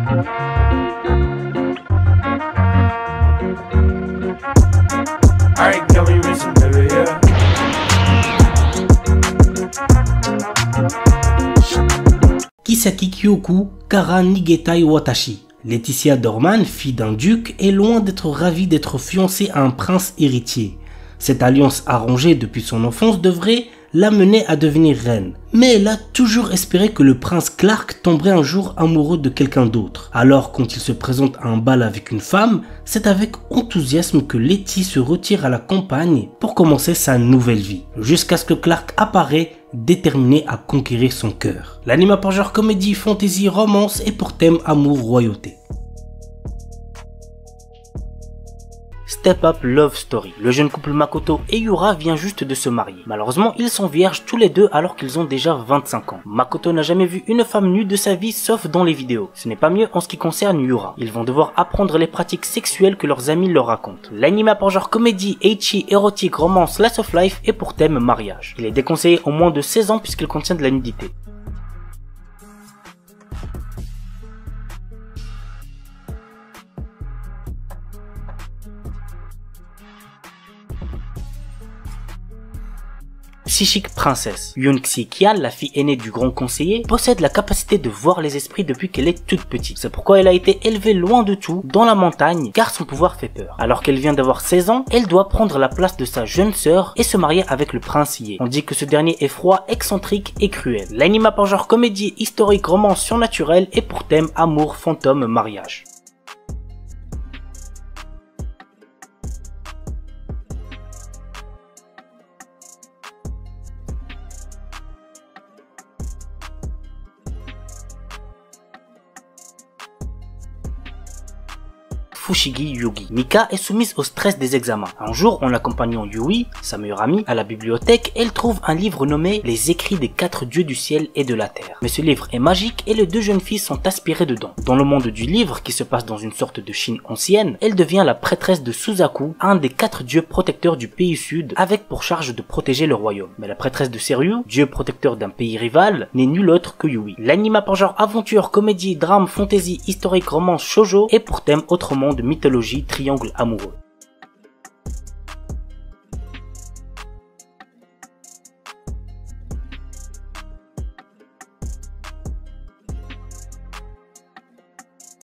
Alright, girl, we racing, baby, yeah. Kisaki Kyoku, Kara Nigetai Watashi. Laetitia Dorman, fille d'un duc, est loin d'être ravie d'être fiancée à un prince héritier. Cette alliance arrangée depuis son enfance devrait l'amener à devenir reine. Mais elle a toujours espéré que le prince Clark tomberait un jour amoureux de quelqu'un d'autre. Alors quand il se présente à un bal avec une femme, c'est avec enthousiasme que Letty se retire à la campagne pour commencer sa nouvelle vie. Jusqu'à ce que Clark apparaît, déterminé à conquérir son cœur. L'anime a pour genre comédie, fantasy, romance et pour thème amour, royauté. Step Up Love Story. Le jeune couple Makoto et Yura vient juste de se marier. Malheureusement, ils sont vierges tous les deux alors qu'ils ont déjà 25 ans. Makoto n'a jamais vu une femme nue de sa vie sauf dans les vidéos. Ce n'est pas mieux en ce qui concerne Yura. Ils vont devoir apprendre les pratiques sexuelles que leurs amis leur racontent. L'anime a pour genre comédie, ecchi, érotique, romance, slice of life et pour thème mariage. Il est déconseillé au moins de 16 ans puisqu'il contient de la nudité. Psychique princesse. Yunxi Qian, la fille aînée du grand conseiller, possède la capacité de voir les esprits depuis qu'elle est toute petite. C'est pourquoi elle a été élevée loin de tout, dans la montagne, car son pouvoir fait peur. Alors qu'elle vient d'avoir 16 ans, elle doit prendre la place de sa jeune sœur et se marier avec le prince Ye. On dit que ce dernier est froid, excentrique et cruel. L'anime a pour genre comédie, historique, romance, surnaturelle et pour thème amour, fantôme, mariage. Fushigi Yugi. Mika est soumise au stress des examens. Un jour, en accompagnant Yui, sa meilleure amie, à la bibliothèque, elle trouve un livre nommé Les écrits des 4 dieux du ciel et de la terre. Mais ce livre est magique et les deux jeunes filles sont aspirées dedans. Dans le monde du livre, qui se passe dans une sorte de Chine ancienne, elle devient la prêtresse de Suzaku, un des 4 dieux protecteurs du pays sud, avec pour charge de protéger le royaume. Mais la prêtresse de Seryu, dieu protecteur d'un pays rival, n'est nulle autre que Yui. L'anime a pour genre aventure, comédie, drame, fantasy, historique, romance, shoujo et pour thème autrement de mythologie, triangle amoureux.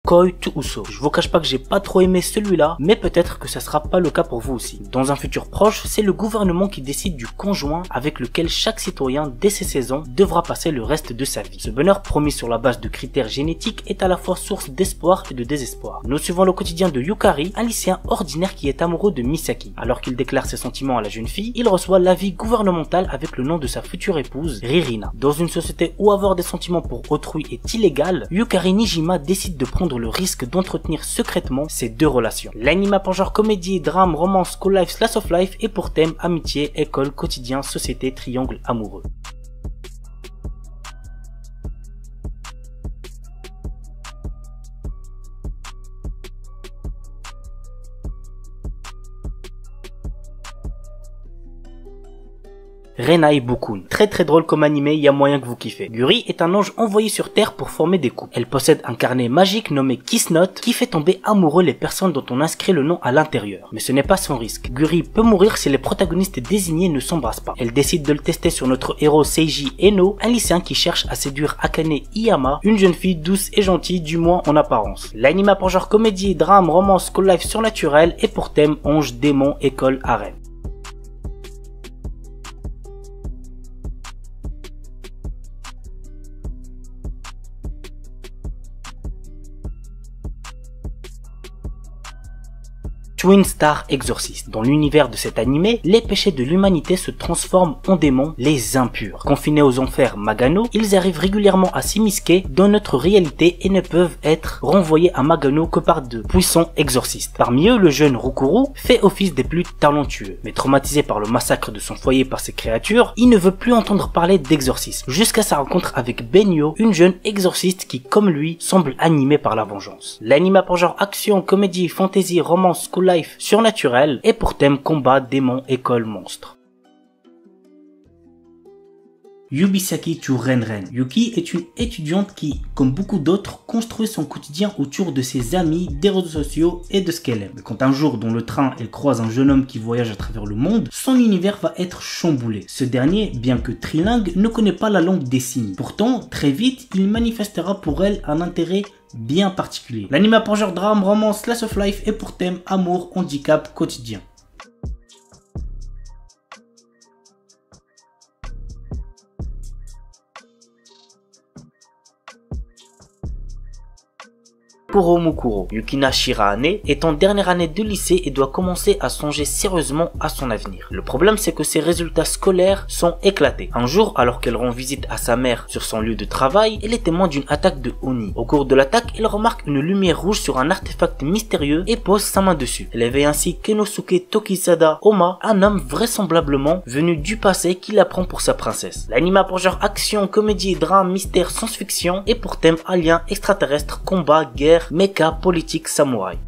Koi to Uso. Je vous cache pas que j'ai pas trop aimé celui-là, mais peut-être que ça sera pas le cas pour vous aussi. Dans un futur proche, c'est le gouvernement qui décide du conjoint avec lequel chaque citoyen dès ses 16 ans devra passer le reste de sa vie. Ce bonheur promis sur la base de critères génétiques est à la fois source d'espoir et de désespoir. Nous suivons le quotidien de Yukari, un lycéen ordinaire qui est amoureux de Misaki. Alors qu'il déclare ses sentiments à la jeune fille, il reçoit l'avis gouvernemental avec le nom de sa future épouse, Ririna. Dans une société où avoir des sentiments pour autrui est illégal, Yukari Nijima décide de prendre le risque d'entretenir secrètement ces deux relations. L'anime a pour genre comédie, drame, romance, school life, slice of life et pour thème amitié, école, quotidien, société, triangle amoureux. Renai Bukun. Très drôle comme animé, il y a moyen que vous kiffez. Guri est un ange envoyé sur Terre pour former des couples. Elle possède un carnet magique nommé Kiss Note qui fait tomber amoureux les personnes dont on inscrit le nom à l'intérieur. Mais ce n'est pas sans risque. Guri peut mourir si les protagonistes désignés ne s'embrassent pas. Elle décide de le tester sur notre héros Seiji Eno, un lycéen qui cherche à séduire Akane Iyama, une jeune fille douce et gentille, du moins en apparence. L'anime a pour genre comédie, drame, romance, school life surnaturel et pour thème ange, démon, école, harem. Twin Star Exorcist. Dans l'univers de cet animé, les péchés de l'humanité se transforment en démons, les impurs. Confinés aux enfers Magano, ils arrivent régulièrement à s'immiscer dans notre réalité et ne peuvent être renvoyés à Magano que par de puissants exorcistes. Parmi eux, le jeune Rukuru fait office des plus talentueux. Mais traumatisé par le massacre de son foyer par ces créatures, il ne veut plus entendre parler d'exorcisme. Jusqu'à sa rencontre avec Benyo, une jeune exorciste qui, comme lui, semble animée par la vengeance. L'anime a pour genre action, comédie, fantasy, romance, school life, surnaturel et pour thème combat, démon, école, monstre. Yubisaki to Renren. Yuki est une étudiante qui, comme beaucoup d'autres, construit son quotidien autour de ses amis, des réseaux sociaux et de ce qu'elle aime. Mais quand un jour, dans le train, elle croise un jeune homme qui voyage à travers le monde, son univers va être chamboulé. Ce dernier, bien que trilingue, ne connaît pas la langue des signes. Pourtant, très vite, il manifestera pour elle un intérêt bien particulier. L'anime a pour genre drame, romance, slice of life et pour thème amour, handicap, quotidien. Kuro Mukuro. Yukina Shirahane est en dernière année de lycée et doit commencer à songer sérieusement à son avenir. Le problème, c'est que ses résultats scolaires sont éclatés. Un jour, alors qu'elle rend visite à sa mère sur son lieu de travail, elle est témoin d'une attaque de Oni. Au cours de l'attaque, elle remarque une lumière rouge sur un artefact mystérieux et pose sa main dessus. Elle éveille ainsi Kenosuke Tokisada Oma, un homme vraisemblablement venu du passé qui la prend pour sa princesse. L'anime a pour genre action, comédie, drame, mystère, science-fiction et pour thème aliens, extraterrestres, combat, guerre, mecha, politique, samouraï.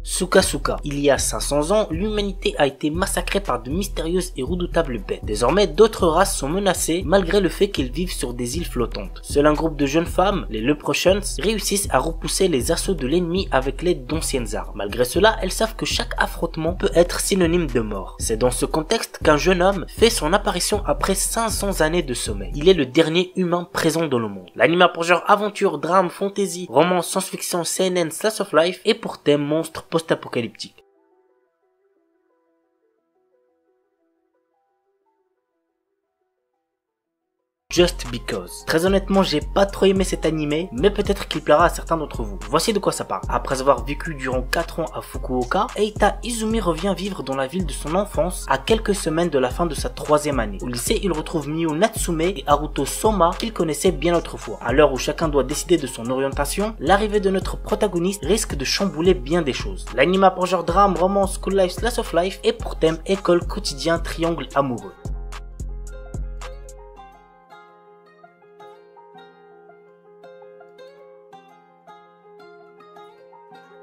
Sukasuka. Il y a 500 ans, l'humanité a été massacrée par de mystérieuses et redoutables bêtes. Désormais, d'autres races sont menacées malgré le fait qu'elles vivent sur des îles flottantes. Seul un groupe de jeunes femmes, les Leprechauns, réussissent à repousser les assauts de l'ennemi avec l'aide d'anciennes armes. Malgré cela, elles savent que chaque affrontement peut être synonyme de mort. C'est dans ce contexte qu'un jeune homme fait son apparition après 500 années de sommeil. Il est le dernier humain présent dans le monde. L'anime a pour genre aventure, drame, fantasy, roman, science-fiction, CNN, slice of life et pour thème monstre post-apocalyptique. Just Because. Très honnêtement, j'ai pas trop aimé cet animé, mais peut-être qu'il plaira à certains d'entre vous. Voici de quoi ça parle. Après avoir vécu durant 4 ans à Fukuoka, Eita Izumi revient vivre dans la ville de son enfance à quelques semaines de la fin de sa 3e année. Au lycée, il retrouve Miyu Natsume et Haruto Soma qu'il connaissait bien autrefois. À l'heure où chacun doit décider de son orientation, l'arrivée de notre protagoniste risque de chambouler bien des choses. L'anime a pour genre drame, romance, school life, slice of life et pour thème école, quotidien, triangle amoureux.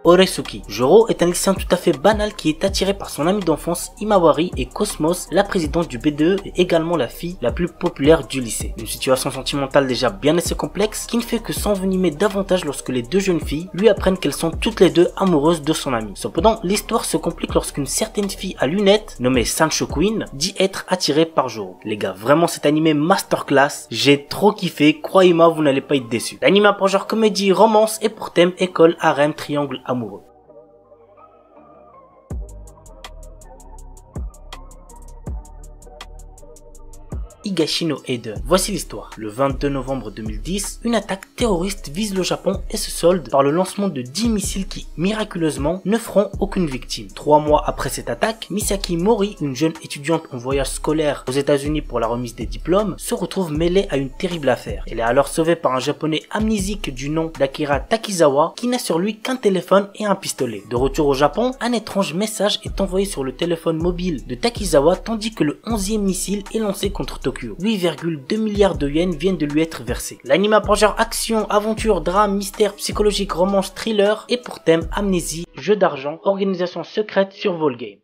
Oresuki. Joro est un lycéen tout à fait banal qui est attiré par son ami d'enfance Imawari et Cosmos, la présidente du B2E et également la fille la plus populaire du lycée. Une situation sentimentale déjà bien assez complexe qui ne fait que s'envenimer davantage lorsque les deux jeunes filles lui apprennent qu'elles sont toutes les deux amoureuses de son ami. Cependant, l'histoire se complique lorsqu'une certaine fille à lunettes, nommée Sancho Queen, dit être attirée par Joro. Les gars, vraiment cet animé masterclass, j'ai trop kiffé, croyez-moi vous n'allez pas être déçus. L'anime a pour genre comédie, romance et pour thème école, harem, triangle amoureux. Higashino Eden. Voici l'histoire. Le 22 novembre 2010, une attaque terroriste vise le Japon et se solde par le lancement de 10 missiles qui, miraculeusement, ne feront aucune victime. 3 mois après cette attaque, Misaki Mori, une jeune étudiante en voyage scolaire aux États-Unis pour la remise des diplômes, se retrouve mêlée à une terrible affaire. Elle est alors sauvée par un japonais amnésique du nom d'Akira Takizawa qui n'a sur lui qu'un téléphone et un pistolet. De retour au Japon, un étrange message est envoyé sur le téléphone mobile de Takizawa tandis que le 11e missile est lancé contre Tokyo. 8,2 milliards de yens viennent de lui être versés. L'anime a pour genre action, aventure, drame, mystère, psychologique, romance, thriller et pour thème amnésie, jeu d'argent, organisation secrète sur Volgame.